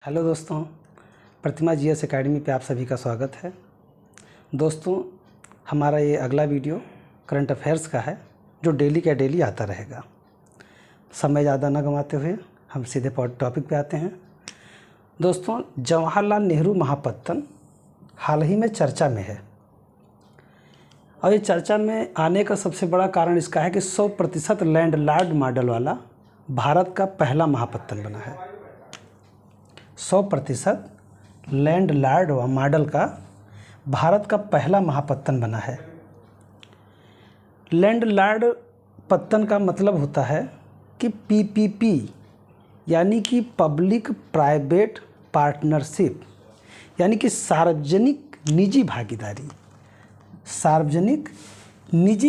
Hello दोस्तों, प्रतिमा GS academy पे आप सभी का स्वागत है। दोस्तों, हमारा ये अगला वीडियो करंट अफेयर्स का है जो डेली का डेली आता रहेगा। समय ज़्यादा न गंवाते हुए हम सीधे टॉपिक पे आते हैं। दोस्तों, जवाहरलाल नेहरू महापत्तन हाल ही में चर्चा में है और ये चर्चा में आने का सबसे बड़ा कारण इसका है कि 100% लैंडलॉर्ड मॉडल वाला भारत का पहला महापत्तन बना है। 100% लैंडलॉर्ड मॉडल का भारत का पहला महापत्तन बना है। लैंडलॉर्ड पत्तन का मतलब होता है कि पीपीपी यानी कि पब्लिक प्राइवेट पार्टनरशिप, यानी कि सार्वजनिक निजी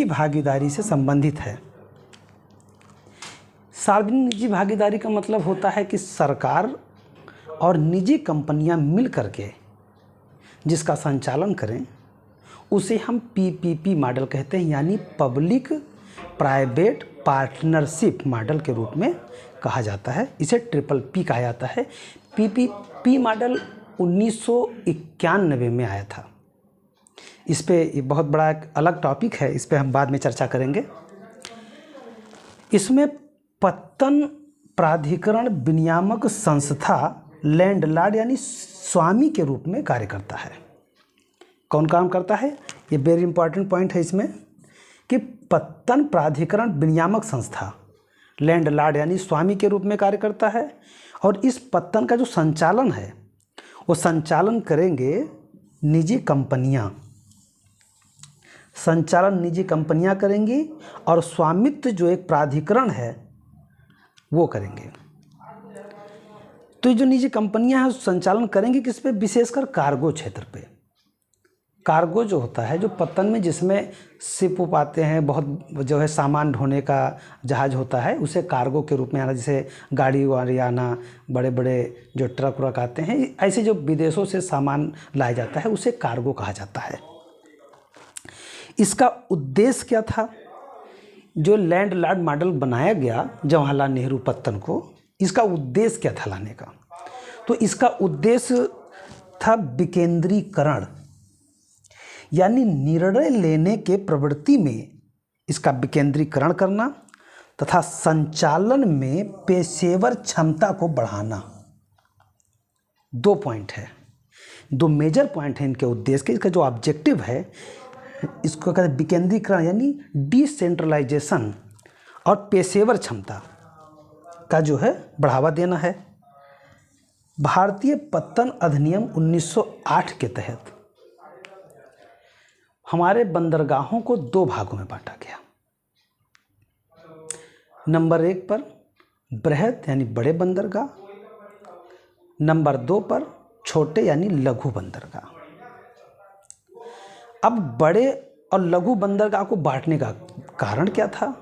भागीदारी से संबंधित है। सार्वजनिक निजी भागीदारी का मतलब होता है कि सरकार और निजी कंपनियां मिल करके जिसका संचालन करें उसे हम पीपीपी मॉडल कहते हैं, यानी पब्लिक प्राइवेट पार्टनरशिप मॉडल के रूप में कहा जाता है। इसे ट्रिपल पी कहा जाता है। पीपीपी मॉडल 1991 में आया था। इस पे ये बहुत बड़ा एक अलग टॉपिक है, इस पे हम बाद में चर्चा करेंगे। इसमें पत्तन प्राधिकरण विनियामक संस्था लैंडलॉर्ड यानी स्वामी के रूप में कार्य करता है। कौन काम करता है? ये वेरी इंपॉर्टेंट पॉइंट है इसमें कि पत्तन प्राधिकरण विनियामक संस्था लैंडलॉर्ड यानी स्वामी के रूप में कार्य करता है और इस पत्तन का जो संचालन है वो संचालन करेंगे निजी कंपनियां करेंगी और स्वामित्व जो एक प्राधिकरण है वो करेंगे। तो ये जो निजी कंपनियां हैं संचालन करेंगी किस पे? विशेषकर कार्गो क्षेत्र पे। कार्गो जो होता है, जो पत्तन में जिसमें शिप उप आते हैं, बहुत जो है सामान ढोने का जहाज़ होता है, उसे कार्गो के रूप में आना, जैसे गाड़ी वाड़ी आना, बड़े बड़े जो ट्रक व्रक आते हैं, ऐसे जो विदेशों से सामान लाया जाता है उसे कार्गो कहा जाता है। इसका उद्देश्य क्या था? जो लैंडलॉर्ड मॉडल बनाया गया जवाहरलाल नेहरू पत्तन को, इसका उद्देश्य क्या था लाने का? तो इसका उद्देश्य था विकेंद्रीकरण, यानी निर्णय लेने के प्रवृत्ति में इसका विकेंद्रीकरण करना तथा संचालन में पेशेवर क्षमता को बढ़ाना। 2 पॉइंट है, 2 मेजर पॉइंट है इनके उद्देश्य के। इसका जो ऑब्जेक्टिव है इसको कहते हैं विकेंद्रीकरण, यानी डिसेंट्रलाइजेशन, और पेशेवर क्षमता का जो है बढ़ावा देना है। भारतीय पत्तन अधिनियम 1908 के तहत हमारे बंदरगाहों को 2 भागों में बांटा गया। नंबर 1 पर बृहत यानी बड़े बंदरगाह, नंबर 2 पर छोटे यानी लघु बंदरगाह। अब बड़े और लघु बंदरगाह को बांटने का कारण क्या था?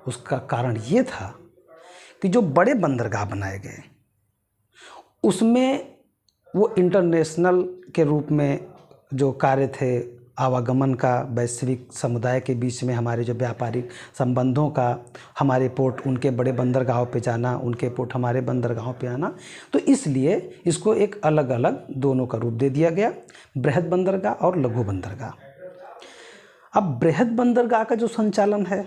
उसका कारण ये था कि जो बड़े बंदरगाह बनाए गए उसमें वो इंटरनेशनल के रूप में जो कार्य थे, आवागमन का, वैश्विक समुदाय के बीच में हमारे जो व्यापारिक संबंधों का, हमारे पोर्ट उनके बड़े बंदरगाहों पे जाना, उनके पोर्ट हमारे बंदरगाहों पे आना, तो इसलिए इसको एक अलग अलग दोनों का रूप दे दिया गया, बृहद बंदरगाह और लघु बंदरगाह। अब बृहद बंदरगाह का जो संचालन है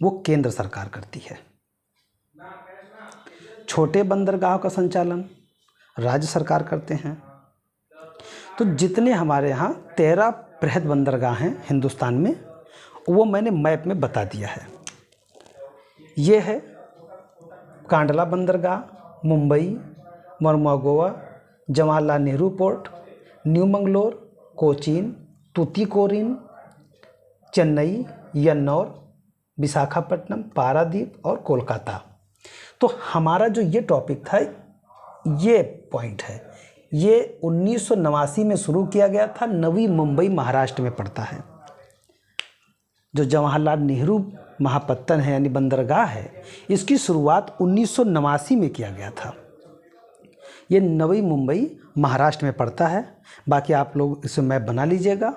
वो केंद्र सरकार करती है, छोटे बंदरगाहों का संचालन राज्य सरकार करते हैं। तो जितने हमारे यहाँ 13 बृहद बंदरगाह हैं हिंदुस्तान में, वो मैंने मैप में बता दिया है। ये है कांडला बंदरगाह, मुंबई, मोरमुगाओ, जवाहरलाल नेहरू पोर्ट, न्यू मंगलोर, कोचीन, तूतीकोरिन, चेन्नई, यन्नौर, विशाखापट्टनम, पारादीप और कोलकाता। तो हमारा जो ये टॉपिक था, ये पॉइंट है, ये 1989 में शुरू किया गया था। नवी मुंबई महाराष्ट्र में पड़ता है। जो जवाहरलाल नेहरू महापत्तन है यानी बंदरगाह है, इसकी शुरुआत 1989 में किया गया था। ये नवी मुंबई महाराष्ट्र में पड़ता है। बाकी आप लोग इसे मैप बना लीजिएगा।